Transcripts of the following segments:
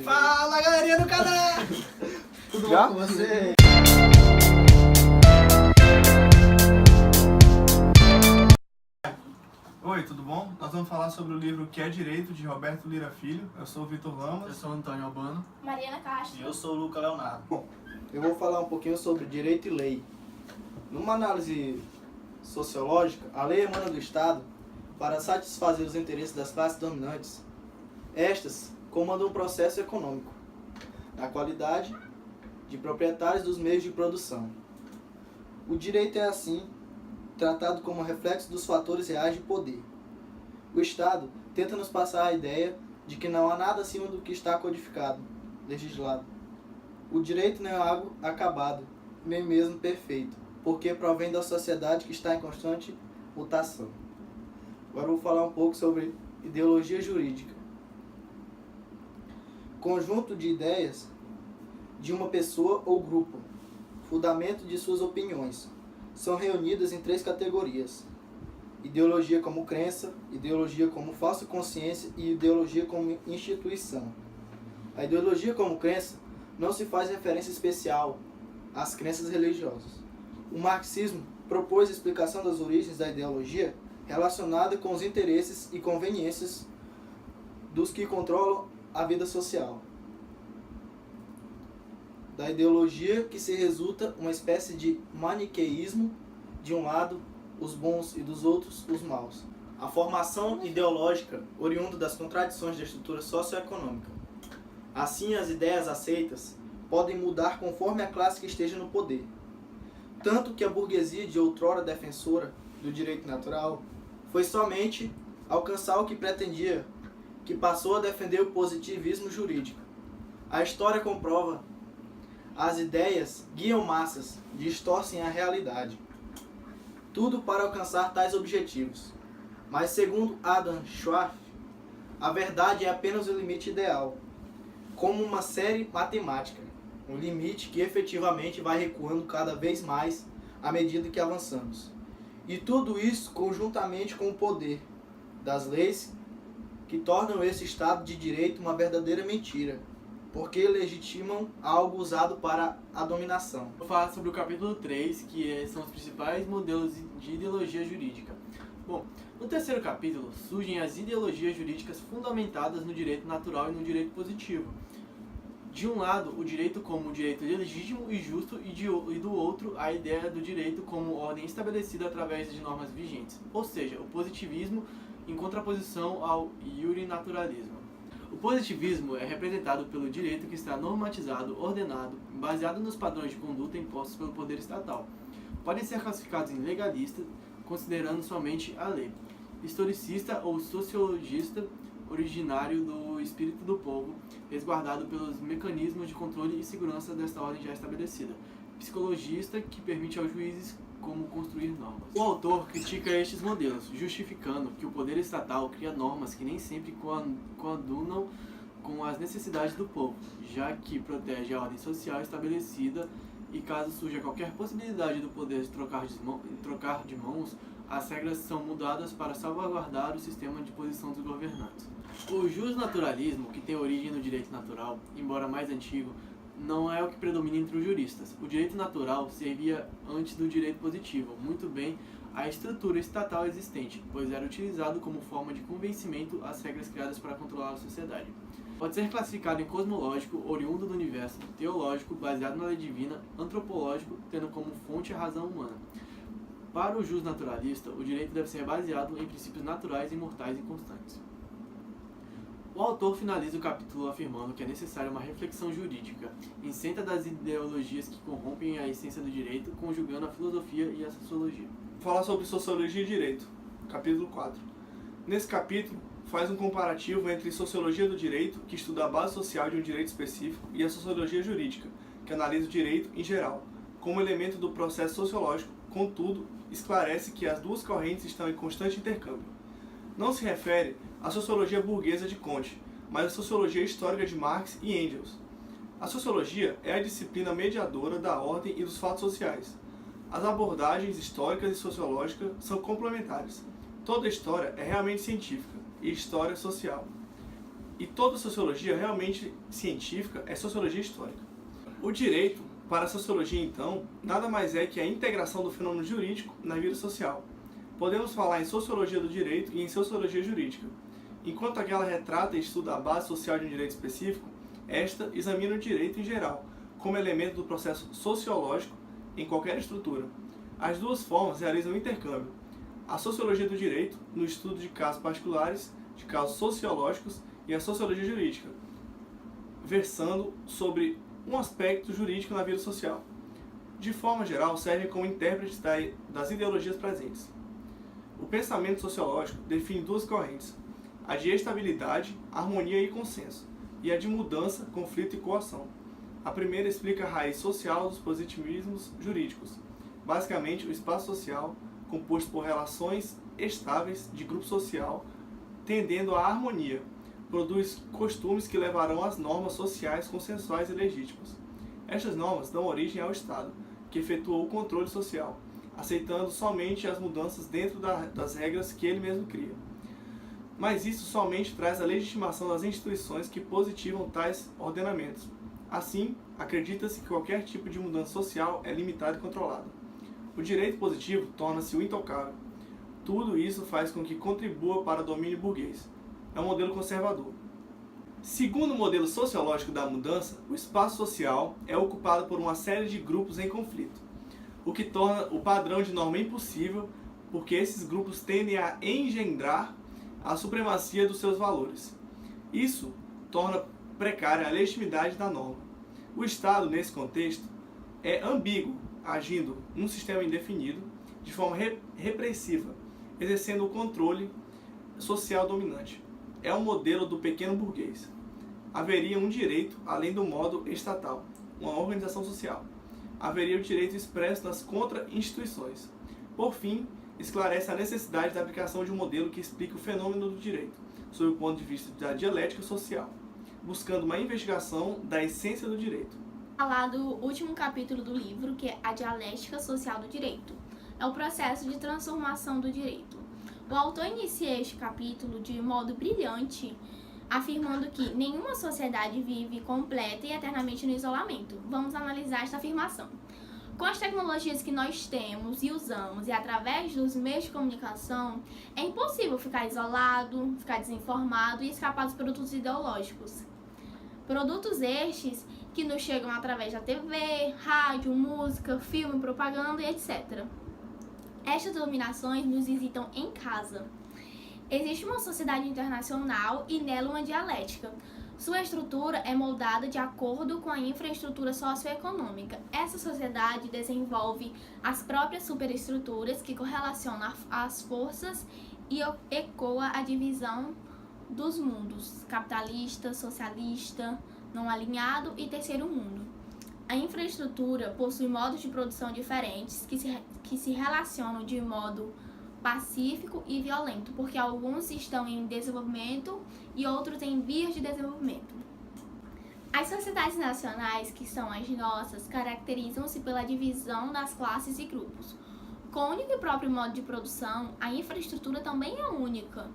Fala, galerinha do canal! Tudo Já? bom com você? Oi, tudo bom? Nós vamos falar sobre o livro Que é Direito, de Roberto Lira Filho. Eu sou o Vitor Eu Lamas. sou o Antônio Albano. Mariana Castro. E eu sou o Luca Leonardo. Bom, eu vou falar um pouquinho sobre direito e lei. Numa análise sociológica, a lei emana do Estado para satisfazer os interesses das classes dominantes. Estas comandam o processo econômico, na qualidade de proprietários dos meios de produção. O direito é, assim, tratado como reflexo dos fatores reais de poder. O Estado tenta nos passar a ideia de que não há nada acima do que está codificado, legislado. O direito não é algo acabado, nem mesmo perfeito, porque provém da sociedade que está em constante mutação. Agora eu vou falar um pouco sobre ideologia jurídica. Conjunto de ideias de uma pessoa ou grupo, fundamento de suas opiniões, são reunidas em 3 categorias: ideologia como crença, ideologia como falsa consciência e ideologia como instituição. A ideologia como crença não se faz referência especial às crenças religiosas. O marxismo propôs a explicação das origens da ideologia relacionada com os interesses e conveniências dos que controlam a vida social. Da ideologia que se resulta uma espécie de maniqueísmo, de um lado os bons e dos outros os maus. A formação ideológica oriunda das contradições da estrutura socioeconômica. Assim, as ideias aceitas podem mudar conforme a classe que esteja no poder. Tanto que a burguesia, de outrora defensora do direito natural, foi somente alcançar o que pretendia, que passou a defender o positivismo jurídico. A história comprova: as ideias guiam massas, distorcem a realidade. Tudo para alcançar tais objetivos. Mas, segundo Adam Schwartz, a verdade é apenas o limite ideal, como uma série matemática, um limite que efetivamente vai recuando cada vez mais à medida que avançamos. E tudo isso conjuntamente com o poder das leis que tornam esse Estado de Direito uma verdadeira mentira, porque legitimam algo usado para a dominação. Vou falar sobre o capítulo 3, que são os principais modelos de ideologia jurídica. Bom, no terceiro capítulo surgem as ideologias jurídicas fundamentadas no direito natural e no direito positivo. De um lado, o direito como um direito legítimo e justo, e do outro, a ideia do direito como ordem estabelecida através de normas vigentes, ou seja, o positivismo em contraposição ao iurinaturalismo. O positivismo é representado pelo direito que está normatizado, ordenado, baseado nos padrões de conduta impostos pelo poder estatal. Podem ser classificados em legalista, considerando somente a lei, historicista ou sociologista, originário do espírito do povo, resguardado pelos mecanismos de controle e segurança desta ordem já estabelecida, psicologista, que permite aos juízes como construir normas. O autor critica estes modelos, justificando que o poder estatal cria normas que nem sempre coadunam com as necessidades do povo, já que protege a ordem social estabelecida e caso surja qualquer possibilidade do poder de trocar de mãos, as regras são mudadas para salvaguardar o sistema de posição dos governantes. O justnaturalismo, que tem origem no direito natural, embora mais antigo, não é o que predomina entre os juristas. O direito natural servia antes do direito positivo, muito bem a estrutura estatal existente, pois era utilizado como forma de convencimento às regras criadas para controlar a sociedade. Pode ser classificado em cosmológico, oriundo do universo, teológico, baseado na lei divina, antropológico, tendo como fonte a razão humana. Para o justnaturalista, o direito deve ser baseado em princípios naturais, imortais e constantes. O autor finaliza o capítulo afirmando que é necessária uma reflexão jurídica, isenta das ideologias que corrompem a essência do direito, conjugando a filosofia e a sociologia. Vou falar sobre Sociologia e Direito, capítulo 4. Nesse capítulo, faz um comparativo entre Sociologia do Direito, que estuda a base social de um direito específico, e a Sociologia Jurídica, que analisa o direito em geral, como elemento do processo sociológico, contudo, esclarece que as duas correntes estão em constante intercâmbio. Não se refere à sociologia burguesa de Comte, mas à sociologia histórica de Marx e Engels. A sociologia é a disciplina mediadora da ordem e dos fatos sociais. As abordagens históricas e sociológicas são complementares. Toda história é realmente científica e história social. E toda sociologia realmente científica é sociologia histórica. O direito, para a sociologia, então, nada mais é que a integração do fenômeno jurídico na vida social. Podemos falar em sociologia do direito e em sociologia jurídica. Enquanto aquela retrata e estuda a base social de um direito específico, esta examina o direito em geral, como elemento do processo sociológico em qualquer estrutura. As duas formas realizam um intercâmbio. A sociologia do direito, no estudo de casos particulares, de casos sociológicos, e a sociologia jurídica, versando sobre um aspecto jurídico na vida social. De forma geral, servem como intérpretes das ideologias presentes. O pensamento sociológico define duas correntes: a de estabilidade, harmonia e consenso, e a de mudança, conflito e coação. A primeira explica a raiz social dos positivismos jurídicos, basicamente o espaço social, composto por relações estáveis de grupo social, tendendo à harmonia, produz costumes que levarão às normas sociais consensuais e legítimas. Estas normas dão origem ao Estado, que efetua o controle social, aceitando somente as mudanças dentro das regras que ele mesmo cria. Mas isso somente traz a legitimação das instituições que positivam tais ordenamentos. Assim, acredita-se que qualquer tipo de mudança social é limitada e controlada. O direito positivo torna-se o intocável. Tudo isso faz com que contribua para o domínio burguês. É um modelo conservador. Segundo o modelo sociológico da mudança, o espaço social é ocupado por uma série de grupos em conflito, o que torna o padrão de norma impossível, porque esses grupos tendem a engendrar a supremacia dos seus valores. Isso torna precária a legitimidade da norma. O Estado, nesse contexto, é ambíguo, agindo num sistema indefinido, de forma repressiva, exercendo o controle social dominante. É um modelo do pequeno burguês. Haveria um direito além do modo estatal, uma organização social. Haveria o direito expresso nas contra-instituições. Por fim, esclarece a necessidade da aplicação de um modelo que explique o fenômeno do direito, sob o ponto de vista da dialética social, buscando uma investigação da essência do direito. Falar do último capítulo do livro, que é a dialética social do direito. É o processo de transformação do direito. O autor inicia este capítulo de modo brilhante, afirmando que nenhuma sociedade vive completa e eternamente no isolamento. Vamos analisar esta afirmação. Com as tecnologias que nós temos e usamos e através dos meios de comunicação, é impossível ficar isolado, ficar desinformado e escapar dos produtos ideológicos. Produtos estes que nos chegam através da TV, rádio, música, filme, propaganda e etc. Estas dominações nos visitam em casa. Existe uma sociedade internacional e nela uma dialética. Sua estrutura é moldada de acordo com a infraestrutura socioeconômica. Essa sociedade desenvolve as próprias superestruturas que correlacionam as forças e ecoa a divisão dos mundos, capitalista, socialista, não alinhado e terceiro mundo. A infraestrutura possui modos de produção diferentes que se relacionam de modo pacífico e violento, porque alguns estão em desenvolvimento e outros em vias de desenvolvimento. As sociedades nacionais, que são as nossas, caracterizam-se pela divisão das classes e grupos. Com o único e próprio modo de produção, a infraestrutura também é única.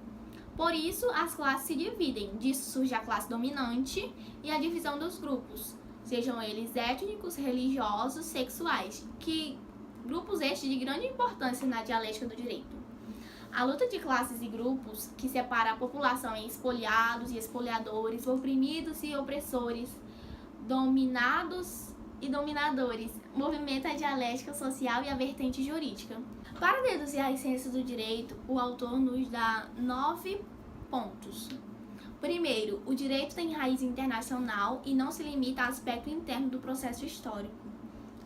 Por isso, as classes se dividem. Disso surge a classe dominante e a divisão dos grupos, sejam eles étnicos, religiosos, sexuais, que grupos estes de grande importância na dialética do direito. A luta de classes e grupos, que separa a população em espoliados e espoliadores, oprimidos e opressores, dominados e dominadores, movimenta a dialética social e a vertente jurídica. Para deduzir a essência do direito, o autor nos dá 9 pontos. Primeiro, o direito tem raiz internacional e não se limita ao aspecto interno do processo histórico.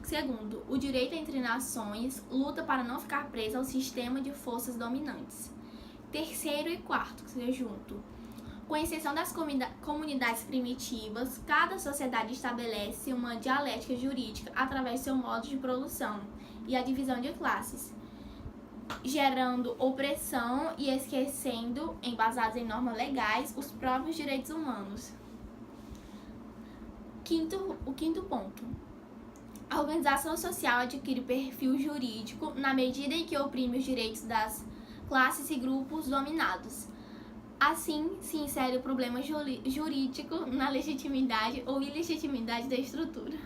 Segundo, o direito entre nações luta para não ficar preso ao sistema de forças dominantes. Terceiro e quarto, que seja junto. Com exceção das comunidades primitivas, cada sociedade estabelece uma dialética jurídica através do seu modo de produção e a divisão de classes, gerando opressão e esquecendo, embasados em normas legais, os próprios direitos humanos. O quinto ponto. A organização social adquire perfil jurídico na medida em que oprime os direitos das classes e grupos dominados. Assim, se insere o problema jurídico na legitimidade ou ilegitimidade da estrutura.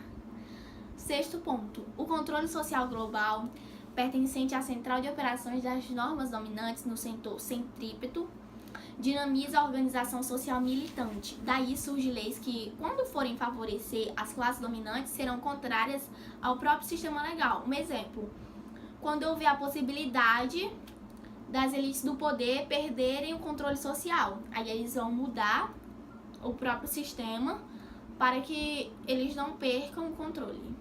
Sexto ponto. O controle social global, pertencente à central de operações das normas dominantes no setor centrípeto, dinamiza a organização social militante. Daí surgem leis que, quando forem favorecer as classes dominantes, serão contrárias ao próprio sistema legal. Um exemplo, quando houver a possibilidade das elites do poder perderem o controle social. Aí eles vão mudar o próprio sistema para que eles não percam o controle.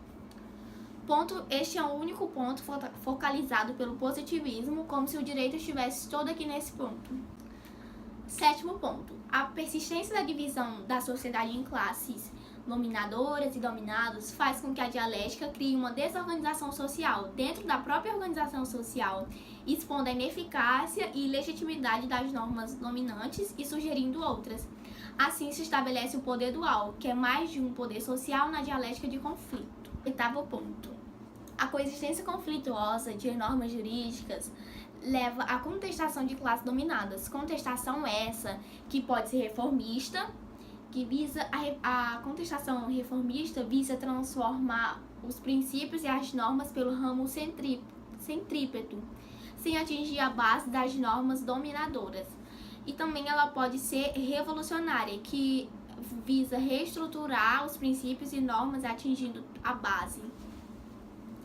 Este é o único ponto focalizado pelo positivismo, como se o direito estivesse todo aqui nesse ponto. Sétimo ponto. A persistência da divisão da sociedade em classes dominadoras e dominados faz com que a dialética crie uma desorganização social dentro da própria organização social, expondo a ineficácia e ilegitimidade das normas dominantes e sugerindo outras. Assim se estabelece o poder dual, que é mais de um poder social na dialética de conflito. Oitavo ponto. A coexistência conflituosa de normas jurídicas leva à contestação de classes dominadas. Contestação essa que pode ser reformista, que visa a contestação reformista visa transformar os princípios e as normas pelo ramo centrípeto, sem atingir a base das normas dominadoras. E também ela pode ser revolucionária, que visa reestruturar os princípios e normas atingindo a base.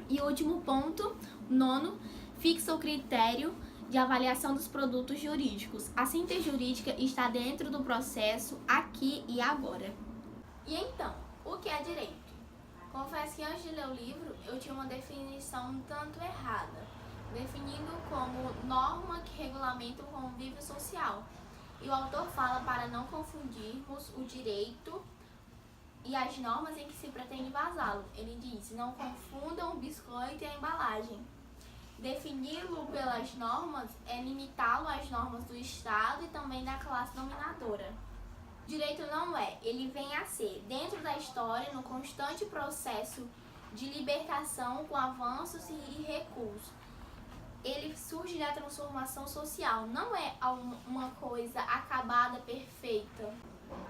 E o último ponto, nono, fixa o critério de avaliação dos produtos jurídicos. A síntese jurídica está dentro do processo aqui e agora. E então, o que é direito? Confesso que antes de ler o livro, eu tinha uma definição um tanto errada, definindo como norma que regulamenta o convívio social. E o autor fala para não confundirmos o direito e as normas em que se pretende vazá-lo. Ele diz, não confundam o biscoito e a embalagem. Defini-lo pelas normas é limitá-lo às normas do Estado e também da classe dominadora. Direito não é, ele vem a ser, dentro da história, no constante processo de libertação com avanços e recuos. Ele surge da transformação social, não é uma coisa acabada, perfeita.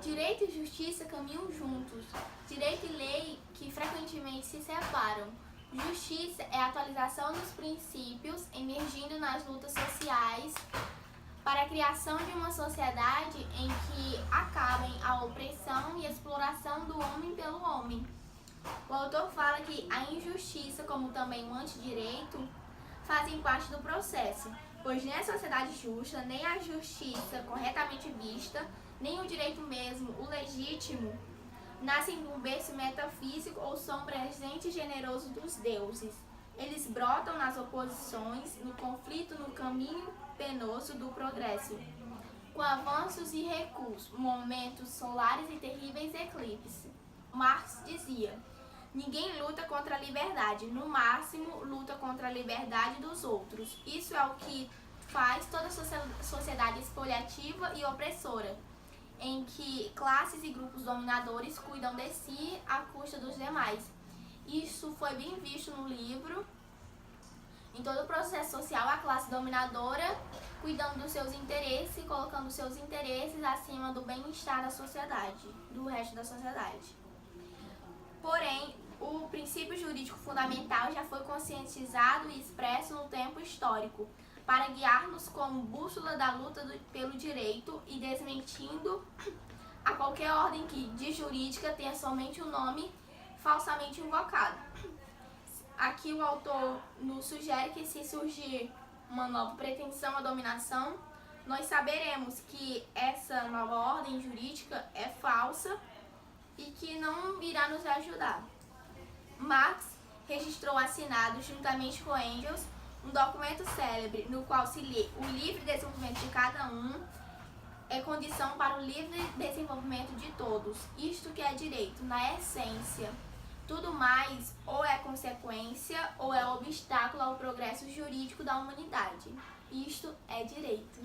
Direito e justiça caminham juntos, direito e lei que frequentemente se separam. Justiça é a atualização dos princípios emergindo nas lutas sociais para a criação de uma sociedade em que acabem a opressão e a exploração do homem pelo homem. O autor fala que a injustiça, como também o antidireito, fazem parte do processo, pois nem a sociedade justa, nem a justiça corretamente vista, nem o direito mesmo, o legítimo, nascem de um berço metafísico ou são presente generoso dos deuses. Eles brotam nas oposições, no conflito, no caminho penoso do progresso, com avanços e recuos, momentos solares e terríveis eclipses. Marx dizia, ninguém luta contra a liberdade, no máximo luta contra a liberdade dos outros. Isso é o que faz toda a sociedade espoliativa e opressora, em que classes e grupos dominadores cuidam de si à custa dos demais. Isso foi bem visto no livro. Em todo o processo social, a classe dominadora cuidando dos seus interesses e colocando seus interesses acima do bem-estar da sociedade, do resto da sociedade. Porém, o princípio jurídico fundamental já foi conscientizado e expresso no tempo histórico, para guiar-nos como bússola da luta pelo direito e desmentindo a qualquer ordem que, de jurídica, tenha somente um nome falsamente invocado. Aqui o autor nos sugere que se surgir uma nova pretensão à dominação, nós saberemos que essa nova ordem jurídica é falsa e que não irá nos ajudar. Marx registrou assinado, juntamente com Engels, um documento célebre no qual se lê o livre desenvolvimento de cada um é condição para o livre desenvolvimento de todos. Isto que é direito, na essência. Tudo mais ou é consequência ou é obstáculo ao progresso jurídico da humanidade. Isto é direito.